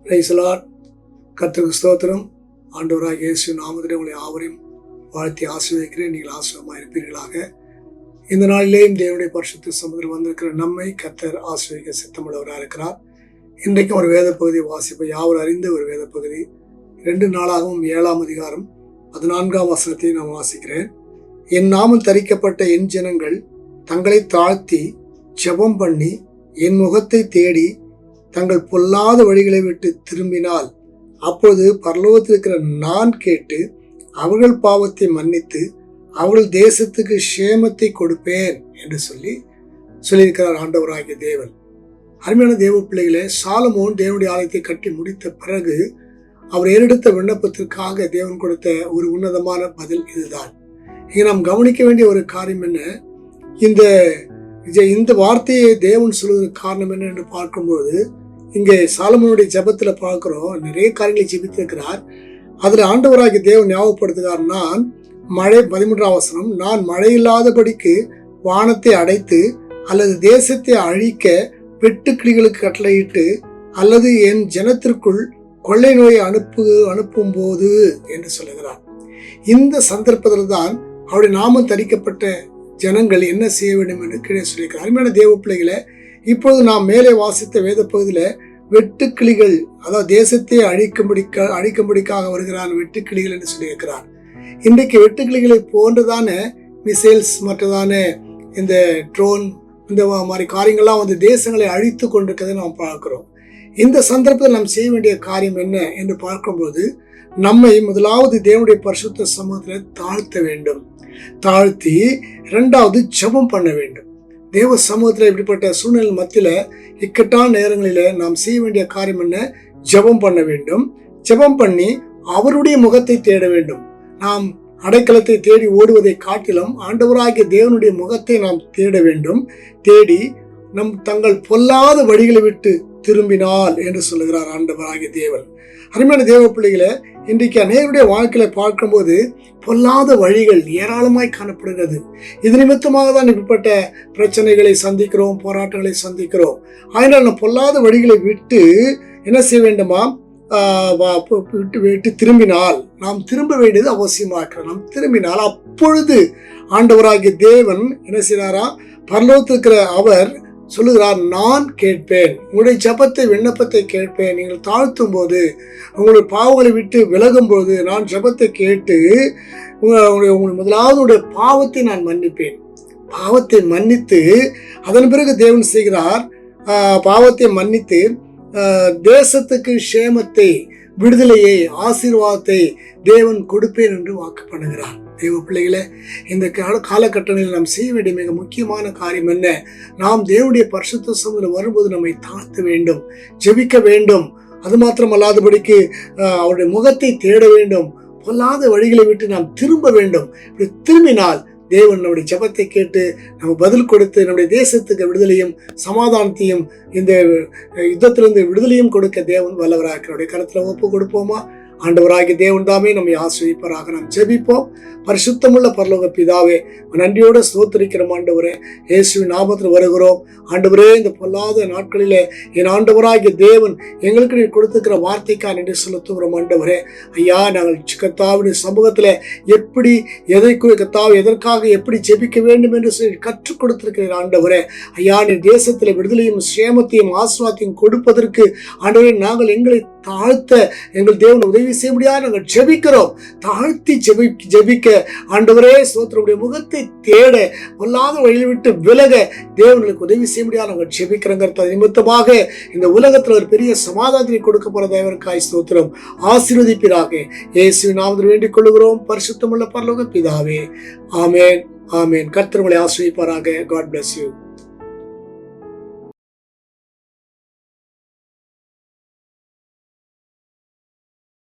Praise the Lord. கர்த்தருக்கு ஸ்தோத்திரம். ஆண்டவராகிய இயேசு நாமத்திலே உங்களை யாவரையும் வாழ்த்தி ஆசீர்வதிக்கிறேன். நீங்கள் ஆசீர்வாதமாக இருப்பீர்களாக. இந்த நாளிலேயும் தேவனுடைய பரிசுத்த சமூகத்தில் வந்திருக்கிற நம்மை கர்த்தர் ஆசீர்வதிக்க சித்தமுள்ளவராக இருக்கிறார். இன்றைக்கும் ஒரு வேத பகுதியை வாசிப்ப யாவர் அறிந்த ஒரு வேத பகுதி 2 நாளாகவும் 7ஆம் அதிகாரம் 14ஆம் வசனத்தை நான் வாசிக்கிறேன். என் நாமம் தரிக்கப்பட்ட என் ஜனங்கள் தங்களை தாழ்த்தி ஜெபம் பண்ணி என் முகத்தை தேடி தங்கள் பொல்லாத வழிகளை விட்டு திரும்பினால் அப்பொழுது பரலோகத்தில் இருக்கிற நான் கேட்டு அவர்கள் பாவத்தை மன்னித்து அவர்கள் தேசத்துக்கு சேமத்தை கொடுப்பேன் என்று சொல்லியிருக்கிறார் ஆண்டவராகிய தேவன். அருமையான தேவ பிள்ளைகளே, சாலமோன் தேவனுடைய ஆலயத்தை கட்டி முடித்த பிறகு அவர் ஏறெடுத்த விண்ணப்பத்திற்காக தேவன் கொடுத்த ஒரு உன்னதமான பதில் இதுதான். இங்கே நாம் கவனிக்க வேண்டிய ஒரு காரியம் என்ன, இந்த வார்த்தையை தேவன் சொல்வதற்கு காரணம் என்ன என்று பார்க்கும்போது, இங்கே சாலமோனுடைய ஜெபத்துல பார்க்கிறோம், நிறைய காரியங்களை ஜெபித்திருக்கிறார். அதுல ஆண்டவராகிய தேவன் ஞாபகப்படுத்துகிறார், நான் மழை 13ஆம் வசனம், நான் மழை இல்லாதபடிக்கு வானத்தை அடைத்து அல்லது தேசத்தை அழிக்க வெட்டுக்கிளிகளுக்கு கட்டளையிட்டு அல்லது என் ஜனத்திற்குள் கொள்ளை நோயை அனுப்பும் போது என்று சொல்லுகிறார். இந்த சந்தர்ப்பத்தில் தான் அவருடைய நாமம் தரிக்கப்பட்ட ஜனங்கள் என்ன செய்ய வேண்டும் என்று கீழே சொல்லியிருக்கிறார். அருமையான தேவ பிள்ளைகளை, இப்பொழுது நாம் மேலே வாசித்த வேத பகுதியில வெட்டுக்கிளிகள், அதாவது தேசத்தை அழிக்கும்படிக்காக வருகிறான் வெட்டுக்கிளிகள் என்று சொல்லியிருக்கிறார். இன்றைக்கு வெட்டுக்கிளிகளை போன்றதான மிசைல்ஸ் மற்றதான இந்த ட்ரோன் இந்த மாதிரி காரியங்கள்லாம் வந்து தேசங்களை அழித்து கொண்டிருக்கிறதை நாம் பார்க்கிறோம். இந்த சந்தர்ப்பத்தில் நாம் செய்ய வேண்டிய காரியம் என்ன என்று பார்க்கும்போது, நம்மை முதலாவது தேவனுடைய பரிசுத்த சமூகத்தில் தாழ்த்த வேண்டும். தாழ்த்தி 2வது ஜெபம் பண்ண வேண்டும். தேவ சமூகத்தில் இப்படிப்பட்ட சூழ்நிலை மத்தியில இக்கட்டான நேரங்களில நாம் செய்ய வேண்டிய காரியம் என்ன, ஜெபம் பண்ண வேண்டும். ஜெபம் பண்ணி அவருடைய முகத்தை தேட வேண்டும். நாம் அடைக்கலத்தை தேடி ஓடுவதை காட்டிலும் ஆண்டவராகிய தேவனுடைய முகத்தை நாம் தேட வேண்டும். தேடி தங்கள் பொல்லாத வழிகளை விட்டு திரும்பினால் என்று சொல்லுகிறார் ஆண்டவராகிய தேவன். அருமையான தேவ பிள்ளைகளை, இன்றைக்கு அநேகருடைய வாழ்க்கையில பார்க்கும்போது பொல்லாத வழிகள் ஏராளமாய் காணப்படுகிறது. இது நிமித்தமாக தான் இப்படிப்பட்ட பிரச்சனைகளை சந்திக்கிறோம், போராட்டங்களை சந்திக்கிறோம். ஆனால் நாம் பொல்லாத வழிகளை விட்டு என்ன செய்ய வேண்டுமா, விட்டு திரும்பினால், நாம் திரும்ப வேண்டியது அவசியமாக இருக்கிறது. நாம் திரும்பினால் அப்பொழுது ஆண்டவராகிய தேவன் என்ன செய்கிறாரா, பரலோகத்தில் இருக்கிற அவர் சொல்லுகிறார், நான் கேட்பேன், உங்களுடைய ஜெபத்தை விண்ணப்பத்தை கேட்பேன். நீங்கள் தாழ்த்தும் போது, உங்களுடைய பாவங்களை விட்டு விலகும் போது நான் ஜெபத்தை கேட்டு உங்களுடைய முதலாவது பாவத்தை நான் மன்னிப்பேன். பாவத்தை மன்னித்து அதன் பிறகு தேவன் செய்கிறார், பாவத்தை மன்னித்து தேசத்துக்கு சேமத்தை, விடுதலையை, ஆசீர்வாதத்தை தேவன் கொடுப்பேன் என்று வாக்கு பண்ணுகிறார். தெய்வ பிள்ளைகளை, இந்த காலகட்டங்களில் நாம் செய்ய வேண்டிய மிக முக்கியமான காரியம் என்ன, நாம் தேவனுடைய பரிசுத்த சமூகத்தில் வரும்போது நம்மை தாழ்த்த வேண்டும், ஜெபிக்க வேண்டும். அது மாத்திரமல்லாதபடிக்கு அவருடைய முகத்தை தேட வேண்டும். பொல்லாத வழிகளை விட்டு நாம் திரும்ப வேண்டும். இப்படி திரும்பினால் தேவன் நம்முடைய ஜெபத்தை கேட்டு நம்ம பதில் கொடுத்து நம்முடைய தேசத்துக்கு விடுதலையும் சமாதானத்தையும் இந்த யுத்தத்திலிருந்து விடுதலையும் கொடுக்க தேவன் வல்லவராக இருக்கிற கருத்துல ஒப்பு கொடுப்போமா? ஆண்டவராகிய தேவன் தாமே நம்மை ஆசீர்வதிப்பாராக. நாம் ஜெபிப்போம். பரிசுத்தமுள்ள பரலோக பிதாவே, நன்றியோட ஸ்தோத்திரிக்கிறோம் ஆண்டவரே. இயேசுவின் நாமத்தில் வருகிறோம் ஆண்டவரே. இந்த பொல்லாத நாட்களிலே என் ஆண்டவராகிய தேவன் எங்களுக்கு நீர் கொடுத்துக்கிற வார்த்தைக்காக நன்றி செலுத்துகிறோம் ஆண்டவரே. ஐயா, நாங்கள் கர்த்தாவின் சமூகத்தில் எப்படி எதற்காக எப்படி ஜெபிக்க வேண்டும் என்று சொல்லி கற்றுக் கொடுத்திருக்கிறீர் ஆண்டவரே. ஐயா, நீ தேசத்தில் விடுதலையும் சேமத்தையும் ஆசீர்வாதத்தையும் கொடுப்பதற்கு ஆண்டவரே நாங்கள் எங்களை தாழ்த்த எங்கள் தேவன் உதவி செய்ய முடியாது. நாங்கள் ஜெபிக்கிறோம். தாழ்த்தி ஜெபிக்க ஆண்டவரே ஸ்தோத்திரமுடைய முகத்தை தேட, பொல்லாத வழியை விட்டு விலக தேவனுக்கு உதவி செய்ய முடியாது. நாங்கள் ஜெபிக்கிறோங்கிறது நிமித்தமாக இந்த உலகத்தில் ஒரு பெரிய சமாதானத்தை கொடுக்க போற தேவனுக்காய் ஸ்தோத்திரம். ஆசீர்வதிப்பீராக. இயேசுவின் நாமத்தில் வேண்டிக் கொள்கிறோம் பரிசுத்தமுள்ள பரலோக பிதாவே. ஆமேன், ஆமேன். கர்த்தர் உங்களை ஆசீர்வதிப்பாராக. God bless you.